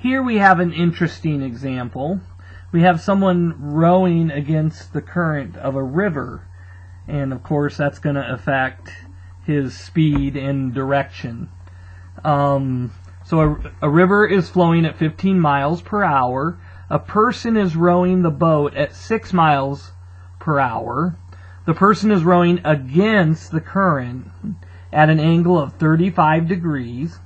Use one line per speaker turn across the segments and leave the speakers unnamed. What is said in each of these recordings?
here we have an interesting example. We have someone rowing against the current of a river, and of course that's going to affect his speed and direction. So a river is flowing at 15 miles per hour. A person is rowing the boat at 6 miles per hour. The person is rowing against the current at an angle of 35 degrees.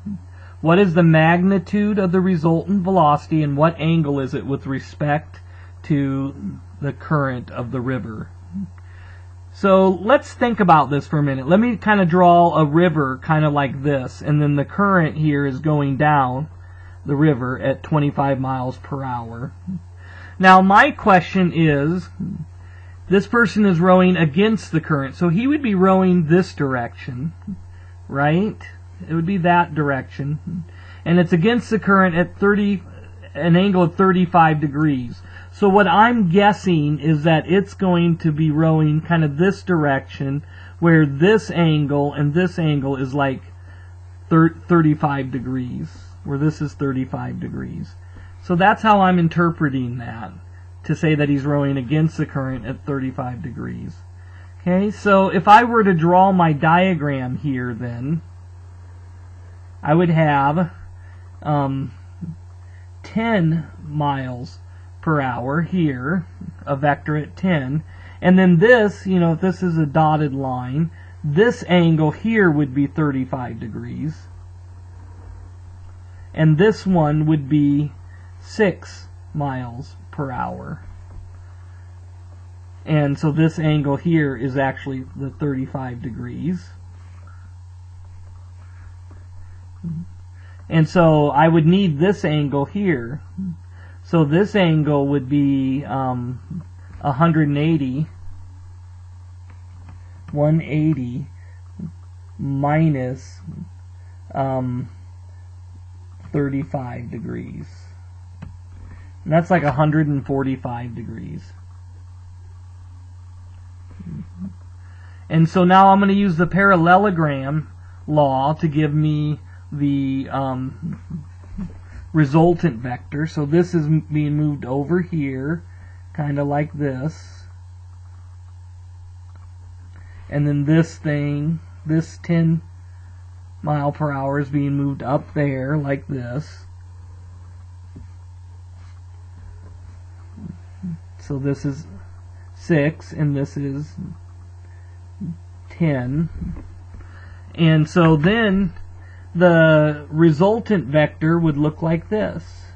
What is the magnitude of the resultant velocity, and what angle is it with respect to the current of the river? So let's think about this for a minute. Let me kind of draw a river kind of like this, and then the current here is going down the river at 25 miles per hour. Now my question is, this person is rowing against the current, so he would be rowing this direction, right? It would be that direction, and it's against the current at an angle of 35 degrees. So what I'm guessing is that it's going to be rowing kind of this direction, where this angle and this angle is like 35 degrees, where this is 35 degrees. So that's how I'm interpreting that, to say that he's rowing against the current at 35 degrees. Okay, so if I were to draw my diagram here, then I would have 10 miles per hour here, a vector at 10, and then this, if this is a dotted line, this angle here would be 35 degrees, and this one would be 6 miles per hour. And so this angle here is actually the 35 degrees. And so I would need this angle here. So this angle would be 180 minus 35 degrees. And that's like 145 degrees. And so now I'm going to use the parallelogram law to give me the resultant vector. So this is being moved over here, kind of like this. And then this thing, this 10 mile per hour is being moved up there, like this. So this is 6, and this is 10. And so then the resultant vector would look like this.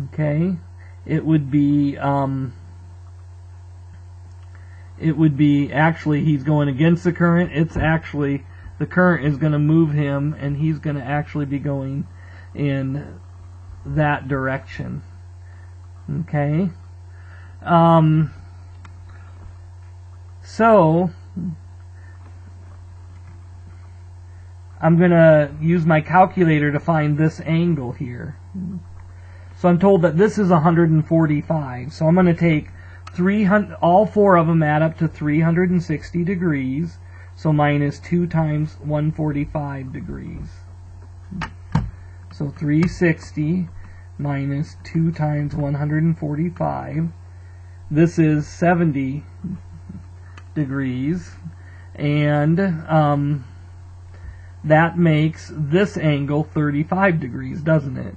Okay, it would be actually, he's going against the current. It's actually, the current is going to move him, and he's going to actually be going in that direction. Okay, so I'm going to use my calculator to find this angle here. So I'm told that this is 145. So I'm going to take 300, all four of them add up to 360 degrees. So minus 2 times 145 degrees. So 360 minus 2 times 145. This is 70 degrees. And that makes this angle 35 degrees, doesn't it?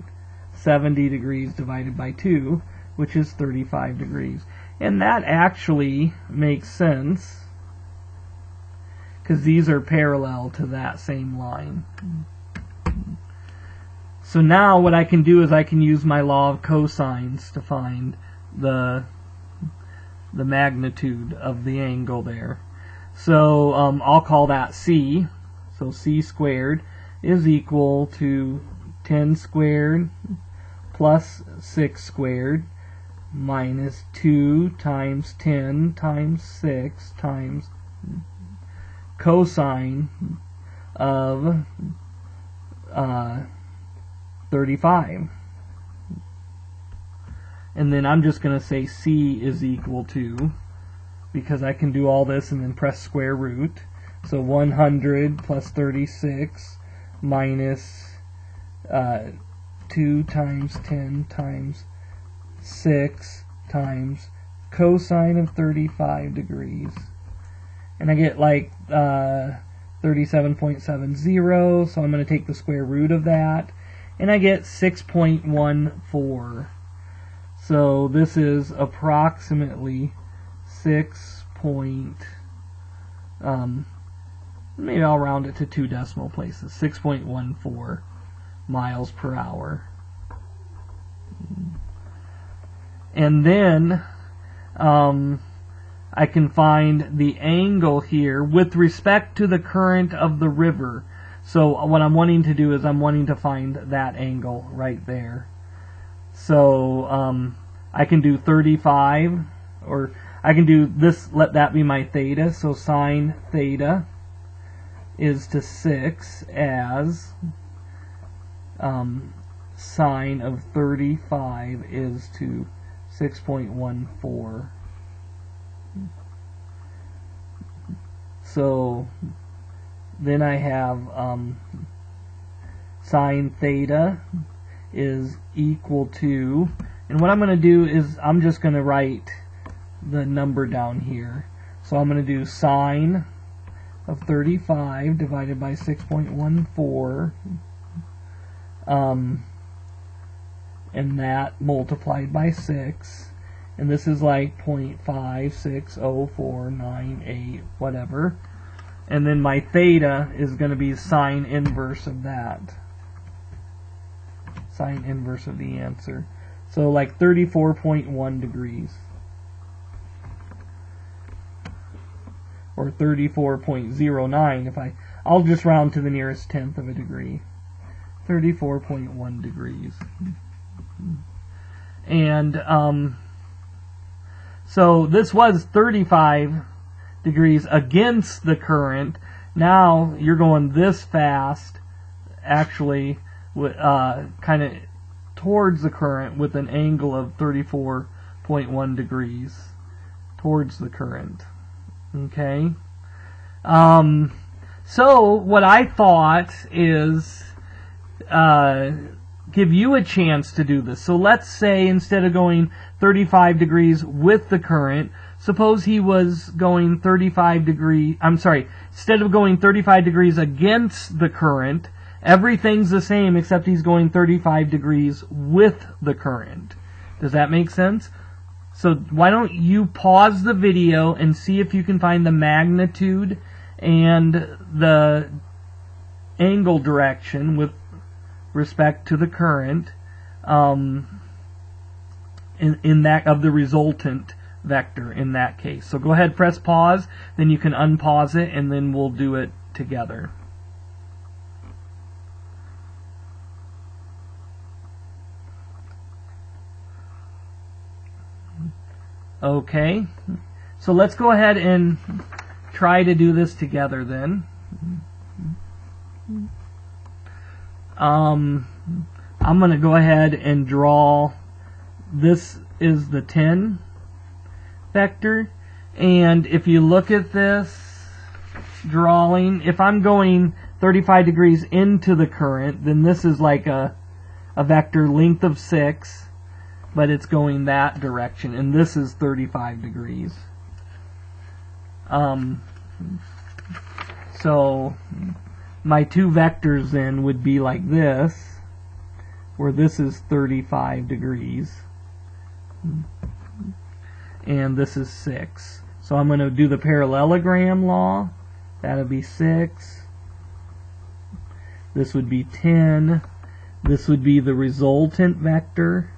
70 degrees divided by 2, which is 35 degrees. And that actually makes sense, because these are parallel to that same line. So now what I can do is I can use my law of cosines to find the magnitude of the angle there. So I'll call that c. So c squared is equal to 10 squared plus 6 squared minus 2 times 10 times 6 times cosine of 35. And then I'm just going to say c is equal to, because I can do all this and then press square root. So 100 plus 36 minus 2 times 10 times 6 times cosine of 35 degrees. And I get like 37.70, so I'm going to take the square root of that, and I get 6.14. So this is approximately 6. Maybe I'll round it to 2 decimal places, 6.14 miles per hour. And then I can find the angle here with respect to the current of the river. So what I'm wanting to do is I'm wanting to find that angle right there. So I can do 35, or I can do this, let that be my theta. So sine theta is to 6 as sine of 35 is to 6.14. So then I have sine theta is equal to, and what I'm going to do is I'm just going to write the number down here. So I'm going to do sine of 35 divided by 6.14, and that multiplied by 6, and this is like 0.560498 whatever, and then my theta is going to be sine inverse of that, sine inverse of the answer, so like 34.1 degrees, or 34.09 if I'll just round to the nearest tenth of a degree. 34.1 degrees. And so this was 35 degrees against the current. Now you're going this fast, actually, kind of towards the current with an angle of 34.1 degrees towards the current. Okay. So what I thought is give you a chance to do this. So let's say instead of going 35 degrees with the current, suppose he was going 35 degrees, instead of going 35 degrees against the current, everything's the same except he's going 35 degrees with the current. Does that make sense? So why don't you pause the video and see if you can find the magnitude and the angle direction with respect to the current in that of the resultant vector in that case. So go ahead, press pause, then you can unpause it, and then we'll do it together. Okay, so let's go ahead and try to do this together then. I'm going to go ahead and draw, this is the 10 vector, and if you look at this drawing, if I'm going 35 degrees into the current, then this is like a vector length of 6, but it's going that direction, and this is 35 degrees. So my two vectors then would be like this, where this is 35 degrees, and this is 6. So I'm going to do the parallelogram law. That'll be 6. This would be 10. This would be the resultant vector.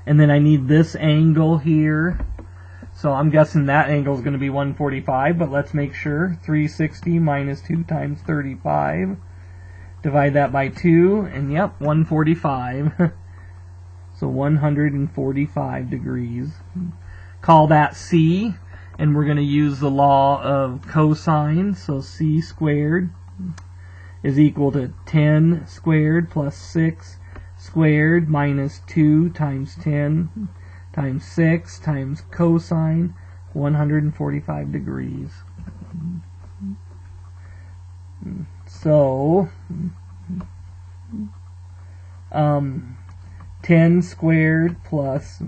And then I need this angle here. So I'm guessing that angle is going to be 145, but let's make sure. 360 minus 2 times 35. Divide that by 2, and yep, 145. So 145 degrees. Call that C, and we're going to use the law of cosine. So C squared is equal to 10 squared plus 6 squared minus 2 times 10 times 6 times cosine 145 degrees. So 10 squared plus,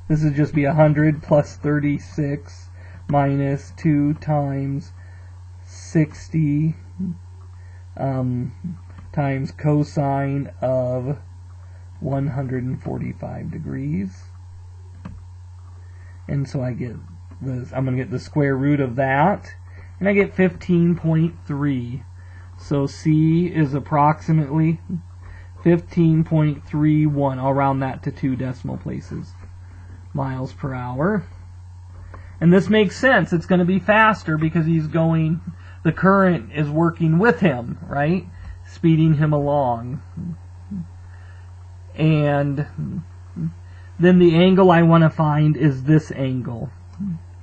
this would just be 100 plus 36 minus 2 times 60 times cosine of 145 degrees. And so I get this, I'm going to get the square root of that, and I get 15.3. So C is approximately 15.31. I'll round that to 2 decimal places. Miles per hour. And this makes sense. It's going to be faster because he's going, the current is working with him, right? Speeding him along. And then the angle I want to find is this angle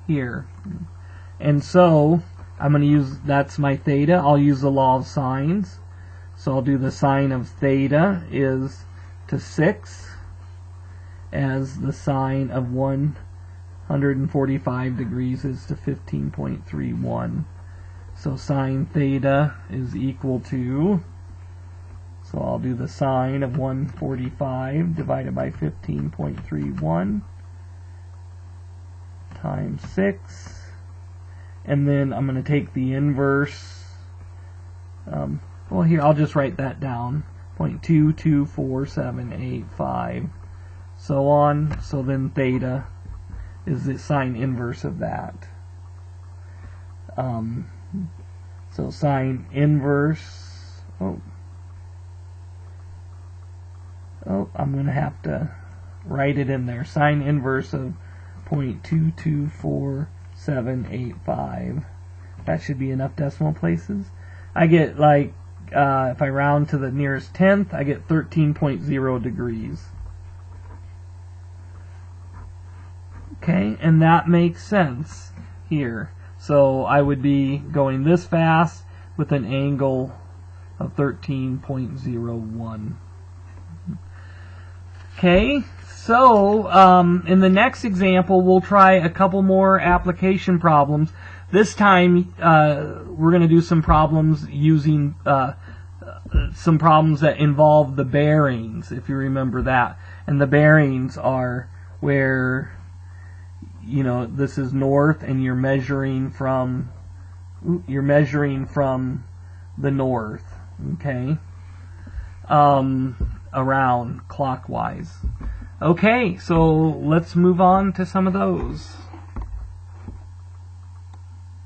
here. And so I'm going to use, that's my theta. I'll use the law of sines. So I'll do the sine of theta is to 6 as the sine of 145 degrees is to 15.31. So sine theta is equal to, so I'll do the sine of 145 divided by 15.31 times 6. And then I'm going to take the inverse. Well, here, I'll just write that down. 0.22478, so on. So then theta is the sine inverse of that. So sine inverse, I'm going to have to write it in there. Sine inverse of 0.22475. That should be enough decimal places. I get, like, if I round to the nearest tenth, I get 13.0 degrees. Okay, and that makes sense here. So I would be going this fast with an angle of 13.01. Okay, so in the next example, we'll try a couple more application problems. This time, we're going to do some problems using some problems that involve the bearings, if you remember that. And the bearings are where, you know, this is north, and you're measuring from the north, okay, around clockwise. Okay, so let's move on to some of those.